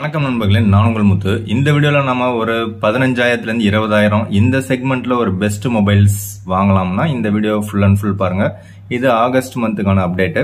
வணக்கம் நண்பர்களே, நான் உங்கள் முத்து. இந்த வீடியோவில் நம்ம ஒரு 15,000 20,000 இந்த செக்மெண்ட்ல ஒரு பெஸ்ட் மொபைல்ஸ் வாங்கலாம்னா இந்த வீடியோ ஃபுல் அண்ட் ஃபுல் பாருங்க. இது ஆகஸ்ட் மந்த்துக்கான அப்டேட்டு.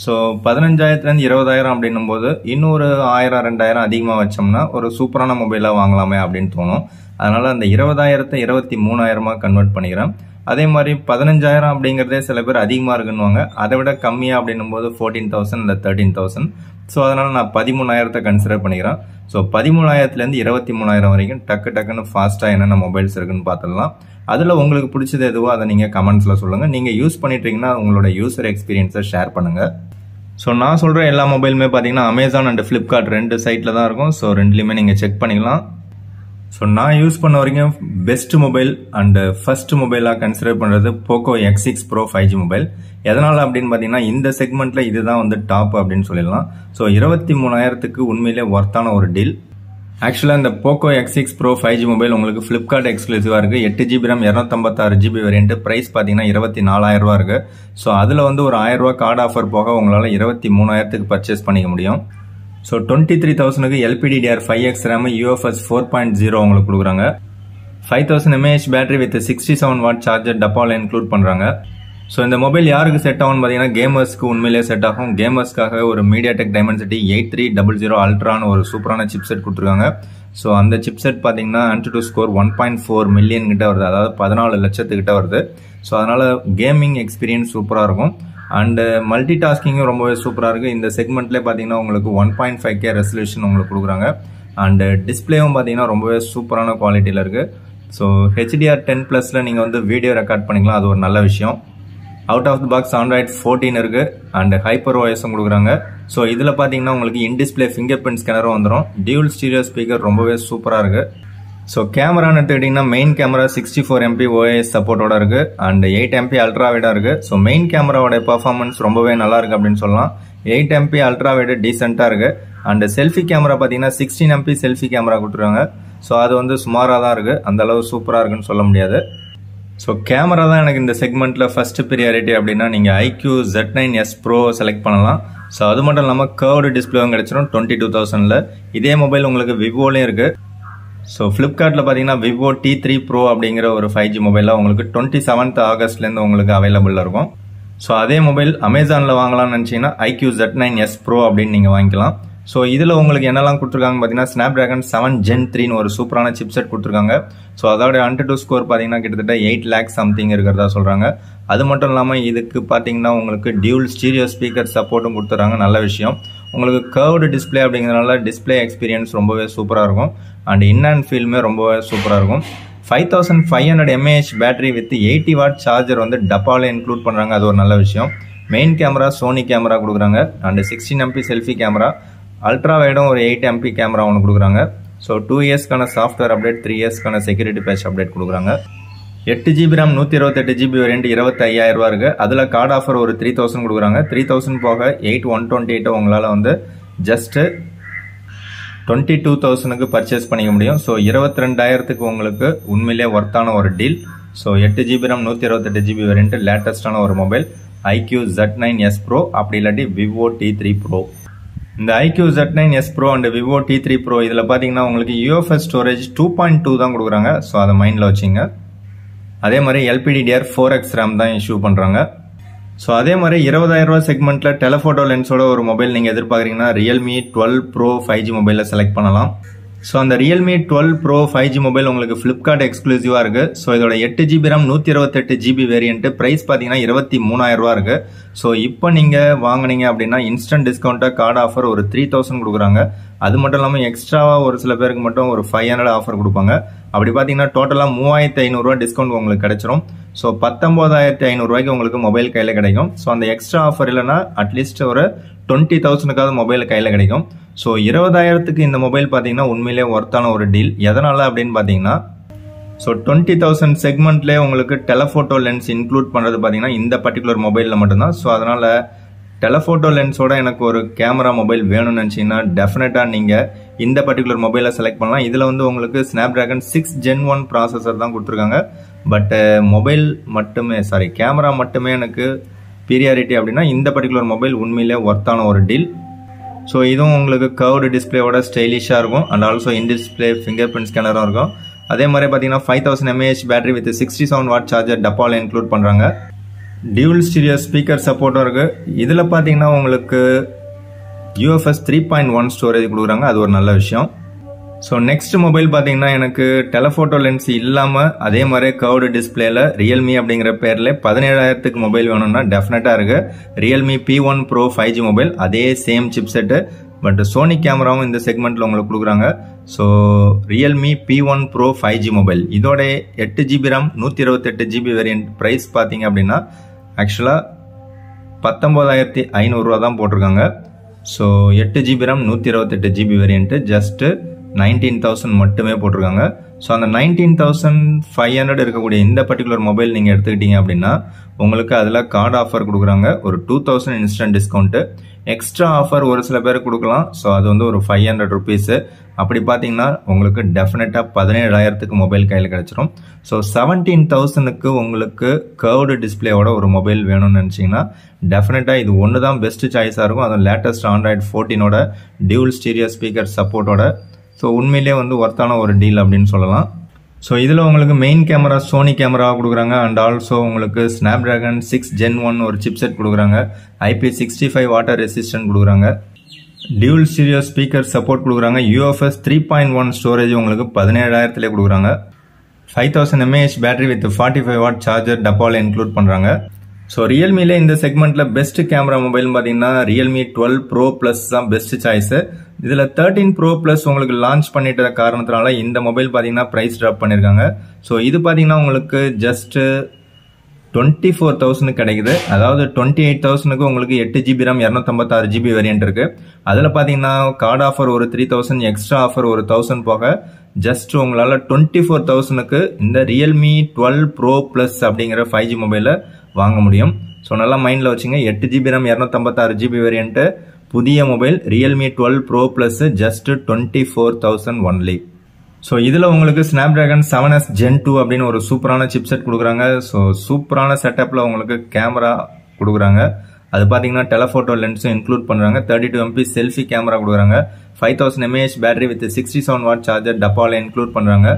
ஸோ 15,000 20,000 அப்படின்னும் போது இன்னொரு 1000 2000 அதிகமாக வச்சோம்னா ஒரு சூப்பரான மொபைலாக வாங்கலாமே அப்படின்னு தோணும். அதனால அந்த 20,000 23,000 கன்வெர்ட் பண்ணிக்கிறேன். அதே மாதிரி 15,000 அப்படிங்கிறதே சில பேர் அதிகமாக இருக்குன்னுவாங்க. அதை விட கம்மியாக அப்படின்னும் போது 14,000 இல்லை 13,000. ஸோ அதனால நான் 13,000 கன்சிடர் பண்ணிக்கிறேன். ஸோ 13,000 23,000 வரைக்கும் டக்குன்னு ஃபாஸ்ட்டாக என்னென்ன மொபைல்ஸ் இருக்குன்னு பார்த்துடலாம். அதில் உங்களுக்கு பிடிச்சது எதுவோ அதை நீங்கள் கமெண்ட்ஸில் சொல்லுங்கள். நீங்கள் யூஸ் பண்ணிட்டீங்கன்னா உங்களோட யூசர் எக்ஸ்பீரியன்ஸை ஷேர் பண்ணுங்கள். ஸோ நான் சொல்கிற எல்லா மொபைலுமே பார்த்தீங்கன்னா அமேசான் அண்ட் ஃப்ளிப்கார்ட் ரெண்டு சைட்டில் தான் இருக்கும். ஸோ ரெண்டுலேயுமே நீங்கள் செக் பண்ணிக்கலாம். ஸோ நான் யூஸ் பண்ண வரைக்கும் பெஸ்ட் மொபைல் அண்ட் ஃபர்ஸ்ட் மொபைலாக கன்சிடர் பண்ணுறது போக்கோ X6 Pro 5G மொபைல். எதனால் அப்படின்னு பார்த்தீங்கன்னா இந்த செக்மெண்ட்ல இதுதான் வந்து டாப் அப்படின்னு சொல்லிடலாம். ஸோ 23,000 உண்மையிலே ஒர்த்தான ஒரு டீல். ஆக்சுவலாக இந்த Poco X6 Pro 5G mobile உங்களுக்கு ஃப்ளிப்கார்ட் எக்ஸ்க்ளூசிவாக இருக்குது. 8GB RAM 256GB variant. Price பார்த்தீங்கன்னா 24,000 இருக்குது. ஸோ அதில் வந்து ஒரு 1000 கார்டு ஆஃபர் போக உங்களால் 23,000 பர்ச்சேஸ் பண்ணிக்க முடியும். ஸோ 23,000 LPDDR5X RAM UFS 4.0 உங்களுக்கு கொடுக்குறாங்க. 5000 mAh battery with 67 watt charger டப்பாவில் இன்க்ளூட் பண்ணுறாங்க. ஸோ இந்த மொபைல் யாருக்கு செட் ஆகும்னு பார்த்தீங்கன்னா கேமர்ஸ்க்கு உண்மையிலேயே செட் ஆகும். கேமர்ஸ்க்காக ஒரு MediaTek Dimensity 8300 அல்ட்ரான்னு ஒரு சூப்பரான சிப்செட் கொடுத்துருக்காங்க. ஸோ அந்த சிப்செட் பார்த்தீங்கன்னா AnTuTu ஸ்கோர் 1.4 மில்லியன் கிட்ட வருது, அதாவது 14 லட்சத்துக்கிட்ட வருது. ஸோ அதனால கேமிங் எக்ஸ்பீரியன்ஸ் சூப்பராக இருக்கும். அண்ட் மல்டி டாஸ்கிங்கும் ரொம்பவே சூப்பராக இருக்குது. இந்த செக்மெண்ட்லேயே பார்த்தீங்கன்னா உங்களுக்கு 1.5K ரெசல்யூஷன் உங்களுக்கு கொடுக்குறாங்க. அண்ட் டிஸ்பிளேவும் பார்த்தீங்கன்னா ரொம்பவே சூப்பரான குவாலிட்டியில் இருக்குது. ஸோ HDR10+ல நீங்கள் வந்து வீடியோ ரெக்கார்ட் பண்ணிக்கலாம், அது ஒரு நல்ல விஷயம். Out of the box Android 14 இருக்கு அண்ட் ஹைப்பர் OSம் கொடுக்குறாங்க. ஸோ இதில் பார்த்தீங்கன்னா உங்களுக்கு இன்டிஸ்பிளே ஃபிங்கர் பிரிண்ட் ஸ்கேனரும் வந்துடும். டியூல் ஸ்டீரியோ ஸ்பீக்கர் ரொம்பவே சூப்பராக இருக்கு. ஸோ கேமரான்னு எடுத்துக்கிட்டிங்கன்னா மெயின் கேமரா 64 MP OIS சப்போர்ட்டோட இருக்கு அண்ட் 8 MP அல்ட்ரா வைடா இருக்கு. ஸோ மெயின் கேமராவோட பர்ஃபார்மன்ஸ் ரொம்பவே நல்லா இருக்கு அப்படின்னு சொல்லலாம். 8 MP அல்ட்ரா வைடு டீசெண்டாக இருக்கு. அண்ட் செல்ஃபி கேமரா பார்த்தீங்கன்னா 16 MP செல்ஃபி கேமரா கொடுத்துருக்காங்க. ஸோ அது வந்து சுமாராக தான் இருக்கு, அந்த அளவு சூப்பராக இருக்குன்னு சொல்ல முடியாது. ஸோ கேமரா தான் எனக்கு இந்த செக்மெண்ட்டில் ஃபர்ஸ்ட் ப்ரியாரிட்டி அப்படின்னா நீங்கள் iQ Z9s Pro செலக்ட் பண்ணலாம். ஸோ அது மட்டும் இல்லாமல் கர்வ்டு டிஸ்பிளேவும் கிடைச்சிடும் 22,000ல். இதே மொபைல் உங்களுக்கு விவோலையும் இருக்குது. ஸோ ஃப்ளிப்கார்ட்டில் பார்த்தீங்கன்னா விவோ T3 Pro அப்படிங்கிற ஒரு 5G மொபைலாக உங்களுக்கு 27th ஆகஸ்ட்லேருந்து உங்களுக்கு அவைலபிளாக இருக்கும். ஸோ அதே மொபைல் அமேசானில் வாங்கலாம்னு நினச்சிங்கன்னா iQ Z9s Pro அப்படின்னு நீங்கள் வாங்கிக்கலாம். ஸோ இதில் உங்களுக்கு என்னெல்லாம் கொடுத்துருக்காங்க பார்த்தீங்கன்னா Snapdragon 7 Gen 3ன்னு ஒரு சூப்பரான சிப்செட் கொடுத்துருக்காங்க. ஸோ அதோட AnTuTu ஸ்கோர் பார்த்தீங்கன்னா கிட்டத்தட்ட 8 lakh சம்திங் இருக்கிறதா சொல்கிறாங்க. அது மட்டும் இல்லாமல் இதுக்கு பார்த்தீங்கன்னா உங்களுக்கு டியூல் ஸ்டீரியோ ஸ்பீக்கர் சப்போர்ட்டும் கொடுத்துறாங்க, நல்ல விஷயம். உங்களுக்கு கர்வ்டு டிஸ்பிளே அப்படிங்கிறதுனால டிஸ்பிளே எக்ஸ்பீரியன்ஸ் ரொம்பவே சூப்பராக இருக்கும். அண்ட் இன் அண்ட் ஃபீல்மே ரொம்பவே சூப்பராக இருக்கும். 5500 mAh battery with 80 watt charger வந்து டப்பாவில் இன்க்ளூட் பண்ணுறாங்க, அது ஒரு நல்ல விஷயம். மெயின் கேமரா சோனி கேமரா கொடுக்குறாங்க and 16 MP selfie camera. Ultra வைடும் ஒரு 8 MP கேமரா ஒன்று கொடுக்குறாங்க. ஸோ 2 இயர்ஸ்க்கான சாஃப்ட்வேர் அப்டேட், 3 இயர்ஸ்க்கான செக்யூரிட்டி பேட்ச் அப்டேட் கொடுக்குறாங்க. 8GB RAM 128GB வேரியன்ட் 25,000 இருக்கு. அதில் கார்டு ஆஃபர் ஒரு 3,000 கொடுக்குறாங்க. 3,000 போக 128 உங்களால் வந்து ஜஸ்ட் 22,000 பர்ச்சேஸ் பண்ணிக்க முடியும். ஸோ 22,000 உங்களுக்கு உண்மையிலே ஒர்த்தான ஒரு deal. So 8GB RAM 128GB variant லேட்டஸ்டான ஒரு மொபைல் iQ Z9s Pro, அப்படி இல்லாட்டி விவோ T3 Pro. இந்த iQ Z9s Pro and Vivo T3 Pro இதில் பார்த்தீங்கன்னா உங்களுக்கு UFS ஸ்டோரேஜ் 2.2 தான் கொடுக்குறாங்க. ஸோ அதை மைண்டில் வச்சுங்க. அதே மாதிரி LPDDR4X RAM தான் இஷ்யூ பண்ணுறாங்க. ஸோ அதே மாதிரி 20,000 செக்மெண்ட்டில் டெலஃபோட்டோ லென்ஸோட ஒரு மொபைல் நீங்கள் எதிர்பார்க்குறீங்கன்னா Realme 12 Pro 5G மொபைலில் செலக்ட் பண்ணலாம். ஸோ அந்த Realme 12 Pro 5G மொபைல் உங்களுக்கு ஃப்ளிப்கார்ட் எக்ஸ்க்ளூசிவாக இருக்குது. ஸோ இதோட 8GB RAM 128GB variant price பார்த்தீங்கன்னா 23,000 இருக்குது. ஸோ இப்போ நீங்கள் வாங்கினீங்க அப்படின்னா இன்ஸ்டன்ட் டிஸ்கவுண்ட்டாக கார்டு ஆஃபர் ஒரு 3,000 கொடுக்குறாங்க. அது மட்டும் இல்லாமல் எக்ஸ்ட்ராவாக ஒரு சில பேருக்கு மட்டும் ஒரு 500 ஆஃபர் கொடுப்பாங்க. அப்படி பார்த்தீங்கன்னா டோட்டலாக 3,500 டிஸ்கவுண்ட் உங்களுக்கு கிடைச்சிரும். ஸோ 19,500 உங்களுக்கு மொபைல் கையில் கிடைக்கும். ஸோ அந்த எக்ஸ்ட்ரா ஆஃபர் இல்லைன்னா அட்லீஸ்ட் ஒரு 20,000 மொபைல் கையில் கிடைக்கும். ஸோ 20,000 இந்த மொபைல் பார்த்தீங்கன்னா உண்மையிலே ஒர்த்தான ஒரு டீல். எதனால அப்படின்னு பார்த்தீங்கன்னா ஸோ 20,000 செக்மெண்ட்லேயே உங்களுக்கு டெலஃபோட்டோ லென்ஸ் இன்க்ளூட் பண்ணுறது பார்த்தீங்கன்னா இந்த பர்டிகுலர் மொபைலில் மட்டும்தான். ஸோ அதனால் டெலஃபோட்டோ லென்ஸோட எனக்கு ஒரு கேமரா மொபைல் வேணும்னு நினச்சிங்கன்னா டெஃபினட்டாக நீங்கள் இந்த பர்டிகுலர் மொபைலை செலக்ட் பண்ணலாம். இதில் வந்து உங்களுக்கு Snapdragon 6 Gen 1 ப்ராசஸர் தான் கொடுத்துருக்காங்க. பட் மொபைல் மட்டுமே கேமரா மட்டுமே எனக்கு பீரியாரிட்டி அப்படின்னா இந்த பர்டிகுலர் மொபைல் உண்மையிலே ஒர்த்தான ஒரு டீல். ஸோ இதுவும் உங்களுக்கு கர்வ்டு டிஸ்பிளேயோட ஸ்டைலிஷாக இருக்கும் and also in display fingerprint ஸ்கேனரும் இருக்கும். அதே மாதிரி பார்த்தீங்கன்னா 5000 mAh battery with 67 watt charger டப்பாவில் இன்க்ளூட் பண்ணுறாங்க. டியூல் ஸ்டீரியோ ஸ்பீக்கர் சப்போர்ட்டும் இருக்குது. இதில் பார்த்தீங்கன்னா உங்களுக்கு UFS 3.1 ஸ்டோரேஜ் கொடுக்குறாங்க, அது ஒரு நல்ல விஷயம். ஸோ நெக்ஸ்ட் மொபைல் பார்த்தீங்கன்னா எனக்கு டெலஃபோட்டோ லென்ஸ் இல்லாமல் அதே மாதிரி கர்வ்டு டிஸ்பிளேல ரியல்மி அப்படிங்கிற பேரில் 17000க்கு மொபைல் வேணும்னா டெஃபினட்டாக இருக்கு. Realme P1 Pro 5G mobile, அதே same chipset, but Sony கேமராவும் இந்த செக்மெண்ட்டில் உங்களுக்கு கொடுக்குறாங்க. So Realme P1 Pro 5G mobile, இதோட 8GB RAM 128GB variant price பார்த்தீங்க அப்படின்னா ஆக்சுவலாக 19500 தான் போட்டிருக்காங்க. So 8GB RAM 128GB variant just 19,000 மட்டுமே போட்டிருக்காங்க. ஸோ அந்த 19,500 இருக்கக்கூடிய இந்த பர்டிகுலர் மொபைல் நீங்கள் எடுத்துக்கிட்டீங்க அப்படின்னா உங்களுக்கு அதில் கார்டு ஆஃபர் கொடுக்குறாங்க, ஒரு 2000 இன்ஸ்டன்ட் டிஸ்கவுண்ட்டு. எக்ஸ்ட்ரா ஆஃபர் ஒரு சில பேர் கொடுக்கலாம். ஸோ அது வந்து ஒரு 500 ருபீஸு. அப்படி பார்த்தீங்கன்னா உங்களுக்கு டெஃபினட்டாக 17,000க்கு மொபைல் கையில் கிடச்சிரும். ஸோ 17,000க்கு உங்களுக்கு கர்வ்டு டிஸ்பிளேயோட ஒரு மொபைல் வேணும்னு நினச்சிங்கன்னா டெஃபினட்டாக இது ஒன்று தான் பெஸ்ட் சாய்ஸாக இருக்கும். அதுவும் லேட்டஸ்ட் Android 14ஓட டியூல் ஸ்டீரியோ ஸ்பீக்கர் சப்போர்ட்டோட. ஸோ உண்மையிலே வந்து ஒர்த்தான ஒரு டீல் அப்படின்னு சொல்லலாம். ஸோ இதில் உங்களுக்கு மெயின் கேமரா சோனி கேமராவாக கொடுக்குறாங்க அண்ட் ஆல்சோ உங்களுக்கு ஸ்னாப்டிராகன் 6 Gen 1 ஒரு சிப் செட் கொடுக்குறாங்க. IP65 வாட்டர் ரெசிஸ்டன்ட் கொடுக்குறாங்க. டியூல் ஸ்டீரியோ ஸ்பீக்கர் சப்போர்ட் கொடுக்குறாங்க. UFS 3.1 ஸ்டோரேஜ் உங்களுக்கு 17,000லே கொடுக்குறாங்க. 5000 mAh battery with 45 what charger டப்பாவில் இன்க்ளூட் பண்ணுறாங்க. ஸோ ரியல்மியில இந்த செக்மெண்ட்ல பெஸ்ட் கேமரா மொபைல் பார்த்தீங்கன்னா ரியல்மி 12 Pro Plus தான் பெஸ்ட் சாய்ஸ். இதில் 13 Pro Plus உங்களுக்கு லான்ச் பண்ணிட்ட காரணத்தினால இந்த மொபைல் பார்த்தீங்கன்னா ப்ரைஸ் ட்ராப் பண்ணியிருக்காங்க. ஸோ இது பார்த்தீங்கன்னா உங்களுக்கு ஜஸ்ட் 24,000 கிடைக்குது. அதாவது 28,000க்கு உங்களுக்கு 8GB RAM 256GB வேரியன்ட் இருக்கு. அதில் பார்த்தீங்கன்னா கார்டு ஆஃபர் ஒரு 3000, எக்ஸ்ட்ரா ஆஃபர் ஒரு 1000 போக ஜஸ்ட் உங்களால் 24,000க்கு இந்த ரியல்மி 12 Pro Plus அப்படிங்கிற 5G மொபைலை வாங்க முடியும். ஸோ நல்லா மைண்டில் வச்சுங்க, 8GB RAM 256GB வேரியன்ட்டு புதிய mobile Realme 12 Pro Plus just 24,000 only. So இதில் உங்களுக்கு ஸ்னாப்டிராகன் 7S Gen 2 அப்படின்னு ஒரு சூப்பரான சிப் செட் கொடுக்குறாங்க. ஸோ சூப்பரான செட்டப்பில் உங்களுக்கு கேமரா கொடுக்குறாங்க. அது பார்த்தீங்கன்னா டெலஃபோட்டோ லென்ஸும் இன்க்ளூட் பண்ணுறாங்க. 32MP செல்ஃபி கேமரா கொடுக்குறாங்க. 5000 mAh battery with 67 watt charger டப்பாவில் இன்க்ளூட் பண்ணுறாங்க.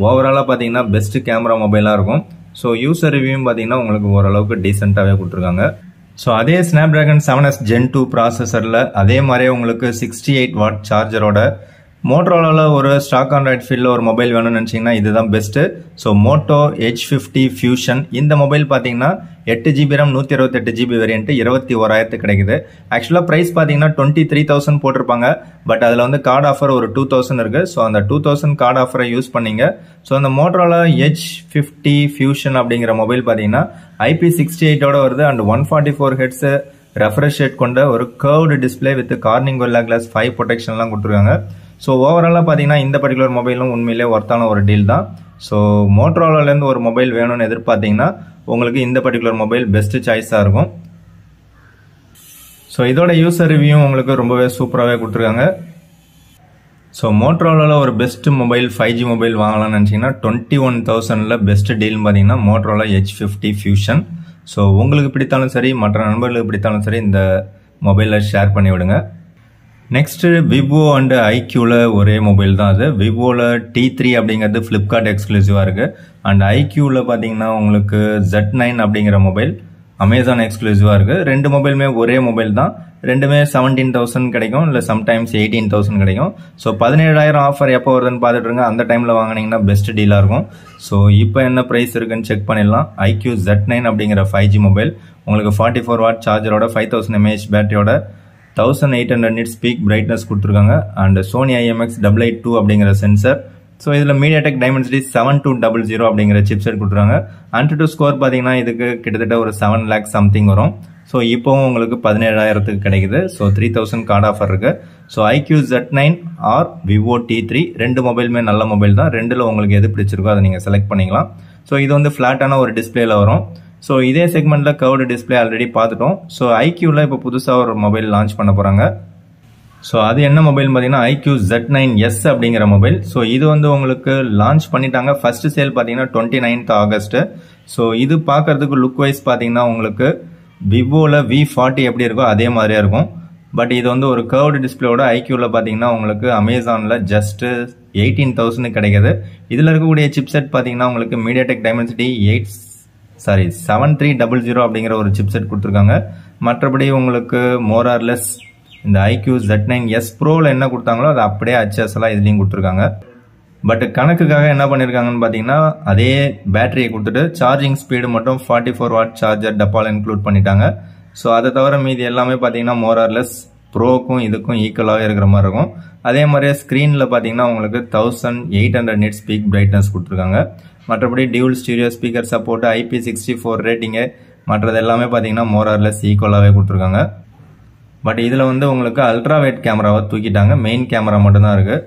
ஓவராலாக பார்த்தீங்கன்னா பெஸ்ட் கேமரா மொபைலாக இருக்கும். ஸோ யூசர் ரிவ்யூவும் பார்த்தீங்கன்னா உங்களுக்கு ஓரளவுக்கு டீசெண்டாகவே கொடுத்துருக்காங்க. ஸோ அதே ஸ்னாப்டிராகன் 7S Gen 2 ப்ராசஸரில் அதே மாதிரியே உங்களுக்கு 68 வாட் சார்ஜரோட மோட்டோரோலாவில் ஒரு ஸ்டாக் ஆண்ட்ராய்ட் ஃபீல்டில் ஒரு மொபைல் வேணும்னு நினச்சிங்கன்னா இதுதான் best. So Moto H50 Fusion இந்த மொபைல் பார்த்தீங்கன்னா 8GB RAM 128GB வேரியன்ட்டு 21,000 கிடைக்குது. ஆக்சுவலாக ப்ரைஸ் பார்த்தீங்கன்னா 23,000 போட்டிருப்பாங்க. பட் அதில் வந்து கார்டு ஆஃபர் ஒரு 2,000 இருக்குது. ஸோ அந்த 2,000 கார்டு ஆஃபரை யூஸ் பண்ணிங்க. ஸோ அந்த மோட்டோரோலா H50 Fusion அப்படிங்கிற மொபைல் பார்த்தீங்கன்னா IP68ஓட வருது அண்ட் 144 Hz ரெஃப்ரெஷ் ரேட் கொண்ட ஒரு curved display with Corning Gorilla glass 5 ப்ரொடெக்ஷன்லாம் கொடுத்துருக்காங்க. ஸோ ஓவராலாக பார்த்தீங்கன்னா இந்த பர்டிகுலர் மொபைலும் உண்மையிலே ஒர்த்தான ஒரு டீல் தான். ஸோ மோட்டோரோலாலேருந்து ஒரு மொபைல் வேணும்னு எதிர்பார்த்தீங்கன்னா உங்களுக்கு இந்த பர்டிகுலர் மொபைல் பெஸ்ட் சாய்ஸாக இருக்கும். ஸோ இதோட யூசர் ரிவ்யூ உங்களுக்கு ரொம்பவே சூப்பராகவே கொடுத்துருக்காங்க. ஸோ மோட்டோரோலாவில் ஒரு பெஸ்ட் மொபைல் 5G மொபைல் வாங்கலாம்னு நினச்சிங்கன்னா 21,000ல் பெஸ்ட் டீல்னு பார்த்தீங்கன்னா மோட்டோரோலா H50 Fusion. ஸோ உங்களுக்கு பிடித்தாலும் சரி, மற்ற நண்பர்களுக்கு பிடித்தாலும் சரி, இந்த மொபைலை ஷேர் பண்ணி விடுங்க. நெக்ஸ்ட்டு விவோ அண்ட் ஐக்யூவில் ஒரே மொபைல் தான் அது. விவோவில் T3 அப்படிங்கிறது ஃப்ளிப்கார்ட் எக்ஸ்க்ளூசிவாக இருக்குது. அண்ட் ஐக்யூவில் பார்த்தீங்கன்னா உங்களுக்கு Z9 அப்படிங்கிற மொபைல் அமேசான் எக்ஸ்க்ளூசிவாக இருக்குது. ரெண்டு மொபைலுமே ஒரே மொபைல் தான். ரெண்டுமே 17,000 கிடைக்கும், இல்லை சம்டைம்ஸ் 18,000 கிடைக்கும். ஸோ 17,000 ஆஃபர் எப்போ வருதுன்னு பார்த்துட்டு இருங்க. அந்த டைமில் வாங்கினீங்கன்னா பெஸ்ட் டீலாக இருக்கும். ஸோ இப்போ என்ன ப்ரைஸ் இருக்குன்னு செக் பண்ணிடலாம். ஐக்யூ Z9 அப்படிங்கிற 5G மொபைல் உங்களுக்கு 44 வாட் சார்ஜரோட 5000 mAh பேட்டரியோட 1800 nits பீக் பிரைட்னஸ் கொடுத்துருக்காங்க. அண்ட் சோனி IMX882 அப்படிங்கிற சென்சர். ஸோ இதில் MediaTek Dimensity 7200 அப்படிங்கிற சிப்செட் கொடுத்துருக்காங்க. AnTuTu ஸ்கோர் பார்த்தீங்கன்னா இதுக்கு கிட்டத்தட்ட ஒரு 7 lakh சம்திங் வரும். ஸோ இப்போவும் உங்களுக்கு 17,000க்கு கிடைக்குது. ஸோ 3,000 கார்டு ஆஃபர் இருக்கு. So iQOO Z9 or Vivo T3 ரெண்டு மொபைலுமே நல்ல மொபைல் தான். ரெண்டில் உங்களுக்கு எது பிடிச்சிருக்கோ அதை நீங்கள் செலக்ட் பண்ணிக்கலாம். ஸோ இது வந்து ஃப்ளாட்டான ஒரு டிஸ்பிளேல வரும். ஸோ இதே செக்மெண்ட்ல கர்வ்டு டிஸ்பிளே ஆல்ரெடி பார்த்துட்டோம். ஸோ ஐக்யூவில் இப்போ புதுசாக ஒரு மொபைல் லான்ச் பண்ண போகிறாங்க. ஸோ அது என்ன மொபைல் பார்த்தீங்கன்னா ஐக்யூ Z9S அப்படிங்கிற மொபைல். ஸோ இது வந்து உங்களுக்கு லான்ச் பண்ணிட்டாங்க. ஃபர்ஸ்ட் சேல் பார்த்தீங்கன்னா 29th August. ஸோ இது பார்க்கறதுக்கு லுக் வைஸ் பார்த்தீங்கன்னா உங்களுக்கு விவோவில் V40 எப்படி இருக்கோ அதே மாதிரியா இருக்கும். பட் இது வந்து ஒரு கர்வ்டு டிஸ்பிளேயோட ஐக்யூவில் பார்த்தீங்கன்னா உங்களுக்கு அமேசானில் ஜஸ்ட் 18,000 கிடைக்குது. இதில் இருக்கக்கூடிய சிப்செட் பார்த்தீங்கன்னா உங்களுக்கு MediaTek Dimensity 7300 அப்படிங்கிற ஒரு சிப்செட் கொடுத்துருக்காங்க. மற்றபடி உங்களுக்கு மோர் ஆர் லெஸ் இந்த IQ Z9s Proவில் என்ன கொடுத்தாங்களோ அது அப்படியே HSலாம் இதுலேயும் கொடுத்துருக்காங்க. பட் கணக்குக்காக என்ன பண்ணியிருக்காங்கன்னு பார்த்தீங்கன்னா அதே பேட்டரியை கொடுத்துட்டு சார்ஜிங் ஸ்பீடு மட்டும் 44 வாட் சார்ஜர் டப்பால் இன்க்ளூட் பண்ணிட்டாங்க. ஸோ அதை தவிர மீதி எல்லாமே பார்த்தீங்கன்னா மோர் ஆர் லெஸ் ப்ரோக்கும் இதுக்கும் ஈக்குவலாகவே இருக்கிற மாதிரி இருக்கும். அதே மாதிரியே ஸ்க்ரீனில் பார்த்தீங்கன்னா உங்களுக்கு 1800 nits பீக் பிரைட்னஸ் கொடுத்துருக்காங்க. மற்றபடி dual stereo speaker support, IP64 rating, மற்றது எல்லாமே பார்த்தீங்கன்னா மோர் ஆர் லெஸ் ஈக்குவலாகவே கொடுத்துருக்காங்க. பட் இதில் வந்து உங்களுக்கு அல்ட்ரா வைட் கேமராவை தூக்கிட்டாங்க. மெயின் கேமரா மட்டும்தான் இருக்குது.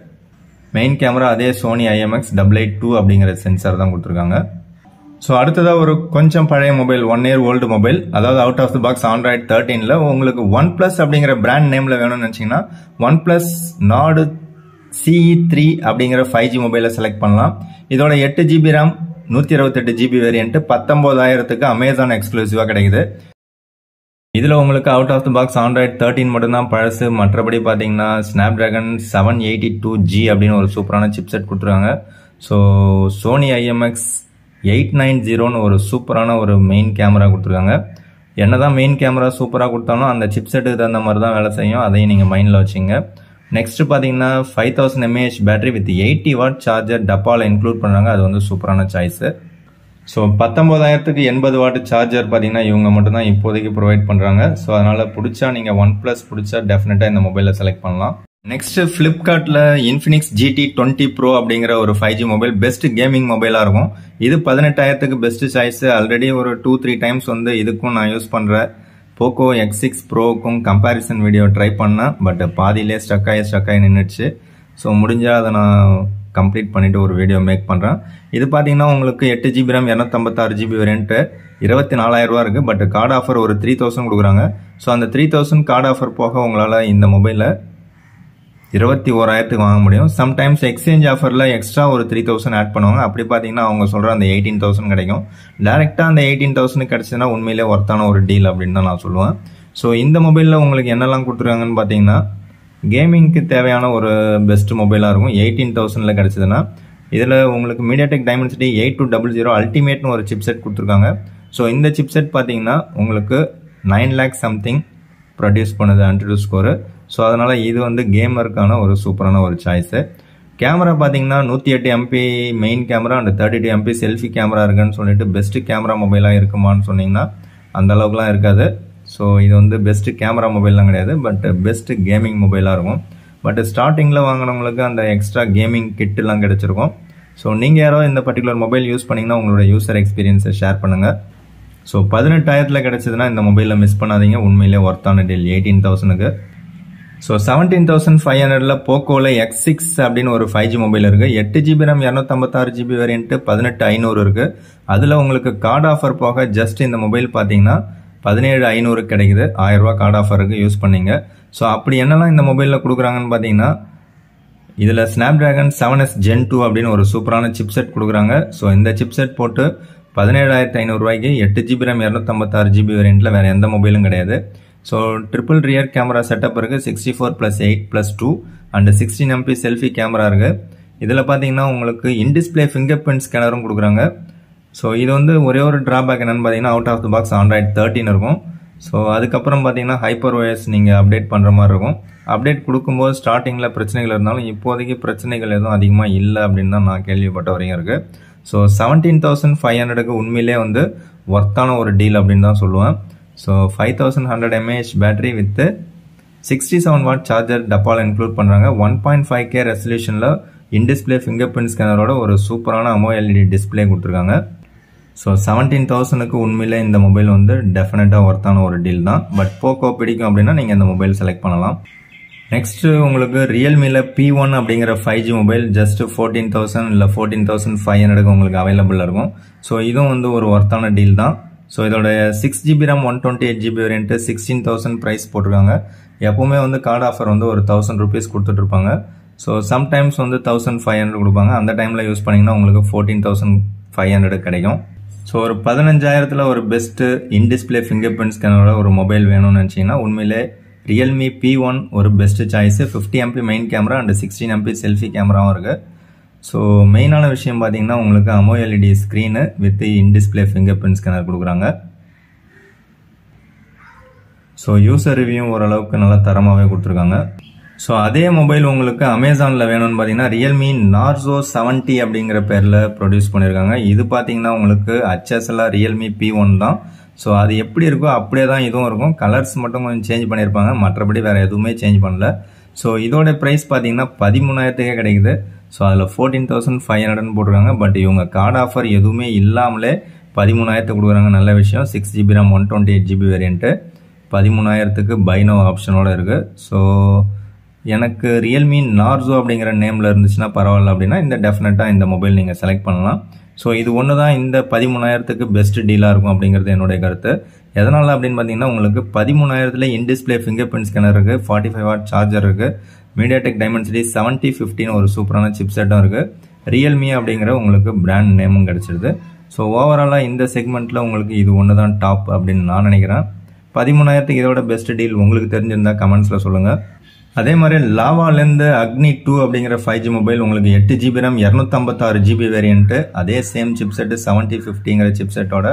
மெயின் கேமரா அதே சோனி IMX882 அப்படிங்கிற சென்சார் தான் கொடுத்துருக்காங்க. ஸோ அடுத்ததாக ஒரு கொஞ்சம் பழைய மொபைல், 1 year ஓல்டு மொபைல், அதாவது out of the box Android 13ல் உங்களுக்கு OnePlus அப்படிங்கிற பிராண்ட் நேமில் வேணும்னு நினச்சிங்கன்னா OnePlus Nord CE3 அப்படிங்கிற 5G மொபைலை செலக்ட் பண்ணலாம். இதோட 8GB RAM 128GB variant 19,000க்கு Amazon எக்ஸ்க்ளூசிவாக கிடைக்குது. இதில் உங்களுக்கு out of the box Android 13 மட்டும்தான் பழசு. மற்றபடி பார்த்தீங்கன்னா Snapdragon 782G அப்படின்னு ஒரு சூப்பரான சிப்செட் கொடுத்துருக்காங்க. ஸோ சோனி IMX890ன்னு ஒரு சூப்பரான ஒரு மெயின் கேமரா கொடுத்துருக்காங்க. என்னதான் மெயின் கேமரா சூப்பராக கொடுத்தாலும் அந்த சிப்செட்டுக்கு தகுந்த மாதிரி தான் வேலை செய்யும். அதையும் நீங்கள் மைண்டில் வச்சுங்க. நெக்ஸ்ட் பார்த்தீங்கன்னா 5000 mAh battery with 80 watt charger டப்பாவில் இன்க்ளூட் பண்ணுறாங்க. அது வந்து சூப்பரான சாய்ஸு. ஸோ 19,000க்கு 80 வாட் சார்ஜர் பார்த்தீங்கன்னா இவங்க மட்டும்தான் இப்போதைக்கு ப்ரொவைட் பண்ணுறாங்க. ஸோ அதனால் பிடிச்சா நீங்கள் OnePlus பிடிச்சா டெஃபினட்டாக இந்த மொபைலை செலக்ட் பண்ணலாம். நெக்ஸ்ட் ஃப்ளிப்கார்ட்டில் Infinix GT20 Pro அப்படிங்கிற ஒரு 5G மொபைல் பெஸ்ட் கேமிங் மொபைலாக இருக்கும். இது 18,000க்கு பெஸ்ட் சாய்ஸ். ஆல்ரெடி ஒரு 2-3 டைம்ஸ் வந்து இதுக்கும் நான் யூஸ் பண்ணுறேன். போக்கோ X6 Proக்கும் கம்பேரிசன் வீடியோ ட்ரை பண்ணேன். பட் பாதியிலே ஸ்டக் ஆகி நின்றுச்சு. ஸோ முடிஞ்சால் அதை நான் கம்ப்ளீட் பண்ணிவிட்டு ஒரு வீடியோ மேக் பண்ணுறேன். இது பார்த்தீங்கன்னா உங்களுக்கு 8GB RAM 256GB வேரியன்ட்டு 24,000 இருக்குது. பட் கார்டு ஆஃபர் ஒரு 3,000 கொடுக்குறாங்க. ஸோ அந்த 3,000 கார்டு ஆஃபர் போக உங்களால் இந்த மொபைலில் 21,000க்கு வாங்க முடியும். சம்டைம்ஸ் எக்ஸ்சேஞ்ச் ஆஃபரில் எக்ஸ்ட்ரா ஒரு 3,000 ஆட் பண்ணுவாங்க. அப்படி பார்த்தீங்கன்னா அவங்க சொல்கிற அந்த 18,000 கிடைக்கும். டேரெக்டாக அந்த 18,000 கிடச்சுன்னா உண்மையிலே ஒர்த்தான ஒரு டீல் அப்படின்னு தான் நான் சொல்லுவேன். ஸோ இந்த மொபைலில் உங்களுக்கு என்னெல்லாம் கொடுத்துருக்காங்கன்னு பார்த்தீங்கன்னா கேமிங்க்கு தேவையான ஒரு பெஸ்ட் மொபைலாக இருக்கும். 18,000ல் கிடச்சிதுன்னா இதில் உங்களுக்கு MediaTek Dimensity 8200 அல்டிமேட்னு ஒரு சிப்செட் கொடுத்துருக்காங்க. ஸோ இந்த சிப்செட் பார்த்தீங்கன்னா உங்களுக்கு 9 lakh சம்திங் ப்ரொடியூஸ் பண்ணுது AnTuTu ஸ்கோரு. ஸோ அதனால் இது வந்து கேமருக்கான ஒரு சூப்பரான ஒரு சாய்ஸு. கேமரா பார்த்தீங்கன்னா 108 MP main camera and 32 MP selfie camera இருக்குன்னு சொல்லிட்டு பெஸ்ட் கேமரா மொபைலாக இருக்குமான்னு சொன்னீங்கன்னா அந்த அளவுக்குலாம் இருக்காது. ஸோ இது வந்து பெஸ்ட் கேமரா மொபைல்லாம் கிடையாது. பட் பெஸ்ட் கேமிங் மொபைலாக இருக்கும். பட் ஸ்டார்டிங்கில் வாங்கினவங்களுக்கு அந்த எக்ஸ்ட்ரா கேமிங் கிட்டெல்லாம் கிடைச்சிருக்கும். ஸோ நீங்கள் யாரோ இந்த பர்டிகுலர் மொபைல் யூஸ் பண்ணிங்கன்னா உங்களோட யூசர் எக்ஸ்பீரியன்ஸை ஷேர் பண்ணுங்கள். ஸோ 18,000ல் கிடைச்சதுன்னா இந்த மொபைலில் மிஸ் பண்ணாதீங்க. உண்மையிலே ஒர்த்தான டீல் 18,000க்கு. ஸோ 17,500ல் போக்கோவில் X6 அப்படின்னு ஒரு 5G மொபைல் இருக்குது. 8GB RAM 256GB வேரியன்ட்டு 18,500 இருக்குது. அதில் உங்களுக்கு கார்டு ஆஃபர் போக ஜஸ்ட் இந்த மொபைல் பார்த்தீங்கன்னா 17,500 கிடைக்குது. 1000 ரூபா கார்டு ஆஃபருக்கு யூஸ் பண்ணீங்க. ஸோ அப்படி என்னெல்லாம் இந்த மொபைலில் கொடுக்குறாங்கன்னு பார்த்தீங்கன்னா இதில் Snapdragon 7s Gen 2 அப்படின்னு ஒரு சூப்பரான சிப்செட் கொடுக்குறாங்க. ஸோ இந்த சிப்செட் போட்டு 17,500 ரூபாய்க்கு 8GB RAM 256GB வேரியண்ட்டில் வேறு எந்த மொபைலும் கிடையாது. So triple rear camera setup இருக்குது. 64+8+2 அண்ட் 16 MP செல்ஃபி கேமரா இருக்குது. இதில் பார்த்தீங்கன்னா உங்களுக்கு இன்டிஸ்பிளே ஃபிங்கர் பிரிண்ட் ஸ்கேனரும் கொடுக்குறாங்க. ஸோ இது வந்து ஒரே ஒரு ட்ராபேக் என்னென்னு பார்த்தீங்கன்னா out of the box Android 13 இருக்கும். ஸோ அதுக்கப்புறம் பார்த்தீங்கன்னா HyperOS நீங்கள் அப்டேட் பண்ணுற மாதிரி இருக்கும். அப்டேட் கொடுக்கும்போது ஸ்டார்டிங்கில் பிரச்சனைகள் இருந்தாலும் இப்போதைக்கு பிரச்சனைகள் எதுவும் அதிகமாக இல்லை அப்படின்னு தான் நான் கேள்விப்பட்ட வரையும் இருக்குது. ஸோ 17,500க்கு உண்மையிலே வந்து ஒர்த்தான ஒரு டீல் அப்படின்னு தான் சொல்லுவேன். So 5100 mAh battery with 67 watt charger டப்பால் இன்க்ளூட் பண்ணுறாங்க. 1.5K ரெசல்யூஷனில் இன்டிஸ்பிளே ஃபிங்கர் பிரிண்ட் ஸ்கேனரோட ஒரு சூப்பரான AMOLED டிஸ்பிளே கொடுத்துருக்காங்க. ஸோ 17,000க்கு உண்மையிலே இந்த மொபைல் வந்து டெஃபினட்டாக ஒர்த்தான ஒரு டீல் தான். பட் போக்கோ பிடிக்கும் அப்படின்னா நீங்கள் இந்த மொபைல் செலக்ட் பண்ணலாம். நெக்ஸ்ட் உங்களுக்கு ரியல்மியில் P1 அப்படிங்கிற 5G மொபைல் ஜஸ்ட் 14,000 இல்லை 14,500க்கு உங்களுக்கு அவைலபிளாக இருக்கும். ஸோ இதுவும் வந்து ஒரு ஒர்த்தான டீல் தான். ஸோ இதோட 6GB RAM 128GB variant 16,000 price போட்டிருக்காங்க. எப்போவுமே வந்து கார்டு ஆஃபர் வந்து ஒரு 1000 rupees கொடுத்துட்ருப்பாங்க. ஸோ சம்டைம்ஸ் வந்து 1500 கொடுப்பாங்க. அந்த டைமில் யூஸ் பண்ணிங்கன்னா உங்களுக்கு 14,500 கிடைக்கும். ஸோ ஒரு 15,000ல் ஒரு பெஸ்ட்டு இன்டிஸ்பிளே ஃபிங்கர் பிரிண்ட் ஸ்கேனரோட ஒரு மொபைல் வேணும்னு நினச்சிங்கன்னா உண்மையிலே ரியல்மி P1 ஒரு best choice. 50 MP main camera and 16 MP selfie கேமராவும் இருக்கு. ஸோ மெயினான விஷயம் பார்த்தீங்கன்னா உங்களுக்கு AMOLED screen with in display finger print scanner கொடுக்குறாங்க. ஸோ யூசர் ரிவ்யூ ஓரளவுக்கு நல்லா தரமாகவே கொடுத்துருக்காங்க. ஸோ அதே மொபைல் உங்களுக்கு அமேசானில் வேணும்னு பார்த்தீங்கன்னா ரியல்மி நார்சோ 70 அப்படிங்கிற பேரில் ப்ரொடியூஸ் பண்ணியிருக்காங்க. இது பார்த்தீங்கன்னா உங்களுக்கு HSL ரியல்மி P1 தான். ஸோ அது எப்படி இருக்கோ அப்படியே தான் இதுவும் இருக்கும். கலர்ஸ் மட்டும் கொஞ்சம் சேஞ்ச் பண்ணியிருப்பாங்க, மற்றபடி வேறு எதுவுமே சேஞ்ச் பண்ணல. ஸோ இதோட ப்ரைஸ் பார்த்தீங்கன்னா 13,000 கிடைக்குது. ஸோ அதில் 14,500 போட்டிருக்காங்க. பட் இவங்க கார்டு ஆஃபர் எதுவுமே இல்லாமலே 13,000 கொடுக்குறாங்க. நல்ல விஷயம். 6GB RAM 128GB variant 13,000 by no ஆப்ஷனோட இருக்கு. ஸோ எனக்கு ரியல்மி நார்சோ அப்படிங்கிற நேமில் இருந்துச்சுன்னா பரவாயில்ல அப்படின்னா இந்த டெஃபினட்டாக இந்த மொபைல் நீங்கள் செலக்ட் பண்ணலாம். ஸோ இது ஒன்று தான் இந்த 13,000 பெஸ்ட் டீலாக இருக்கும் அப்படிங்கிறது என்னுடைய கருத்து. எதனால் அப்படின்னு பார்த்தீங்கன்னா உங்களுக்கு 13,000 இன் டிஸ்பிளே ஃபிங்கர் பிரிண்ட் ஸ்கேனர் இருக்குது, 45W சார்ஜர் இருக்குது, மீடியாடெக் டைமென்சிட்டி 7050 ஒரு சூப்பரான சிப் செட்டும் இருக்குது, ரியல்மி அப்படிங்கிற உங்களுக்கு பிராண்ட் நேமும் கிடைச்சிருது. ஸோ ஓவராலாக இந்த செக்மெண்ட்டில் உங்களுக்கு இது ஒன்று தான் டாப் அப்படின்னு நான் நினைக்கிறேன். 13,000 இதோட பெஸ்ட் டீல் உங்களுக்கு தெரிஞ்சிருந்தா கமெண்ட்ஸில் சொல்லுங்கள். அதே மாதிரி லாவாலேருந்து அக்னி 2 அப்படிங்கிற 5G மொபைல் உங்களுக்கு 8GB RAM 256GB வேரியண்ட்டு, அதே சேம் சிப் செட்டு 7050ங்கிற சிப் செட்டோட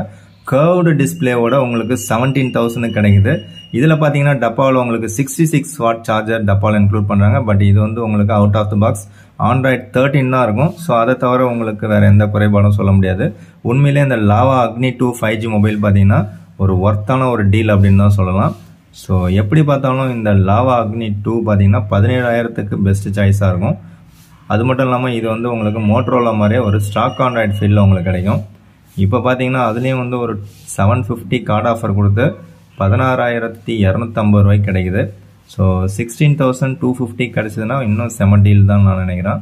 கர்வ்டு டிஸ்பிளேவோட உங்களுக்கு 17,000 கிடைக்குது. இதில் பார்த்தீங்கன்னா டப்பாவில் உங்களுக்கு 66W சார்ஜர் டப்பாவில் இன்க்ளூட் பண்ணுறாங்க. பட் இது வந்து உங்களுக்கு out of the box Android 13 தான் இருக்கும். ஸோ அதை தவிர உங்களுக்கு வேறு எந்த குறைபாடும் சொல்ல முடியாது. உண்மையிலே இந்த லாவா அக்னி 2 5G மொபைல் பார்த்தீங்கன்னா ஒரு ஒர்த்தான ஒரு டீல் அப்படின்னு தான் சொல்லலாம். ஸோ எப்படி பார்த்தாலும் இந்த லாவா அக்னி 2 பார்த்தீங்கன்னா 17,000 பெஸ்ட் சாய்ஸாக இருக்கும். அது மட்டும் இல்லாமல் இது வந்து உங்களுக்கு மோட்டரோலா மாதிரியே ஒரு ஸ்டாக் ஆண்ட்ராய்ட் ஃபீல்டில் உங்களுக்கு கிடைக்கும். இப்போ பார்த்தீங்கன்னா அதுலேயும் வந்து ஒரு 750 கார்டு ஆஃபர் கொடுத்து 16,250 கிடைக்குது. ஸோ 16,250 கிடைச்சதுன்னா இன்னும் செம டீல் தான் நான் நினைக்கிறேன்.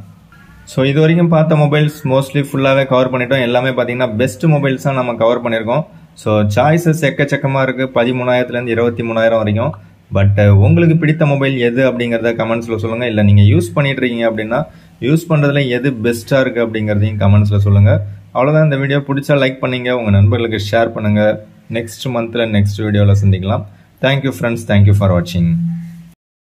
ஸோ இது வரைக்கும் பார்த்த மொபைல்ஸ் மோஸ்ட்லி ஃபுல்லாகவே கவர் பண்ணிட்டோம். எல்லாமே பார்த்தீங்கன்னா பெஸ்ட் மொபைல்ஸ் தான் நம்ம கவர் பண்ணியிருக்கோம். ஸோ சாய்ஸஸ் எக்கச்சக்கமாக இருக்குது, 13,000 23,000 வரைக்கும். பட் உங்களுக்கு பிடித்த மொபைல் எது அப்படிங்கிறத கமெண்ட்ஸில் சொல்லுங்கள். இல்லை நீங்கள் யூஸ் பண்ணிட்டு இருக்கீங்க அப்படின்னா யூஸ் பண்ணுறதுல எது பெஸ்ட்டாக இருக்குது அப்படிங்கிறதையும் கமெண்ட்ஸில் சொல்லுங்கள். அவ்வளோதான். இந்த வீடியோ பிடிச்சா லைக் பண்ணுங்க, உங்கள் நண்பர்களுக்கு ஷேர் பண்ணுங்கள். நெக்ஸ்ட் மந்தில் நெக்ஸ்ட் வீடியோவில் சந்திக்கலாம். தேங்க்யூ ஃப்ரெண்ட்ஸ், தேங்க்யூ ஃபார் வாட்சிங்.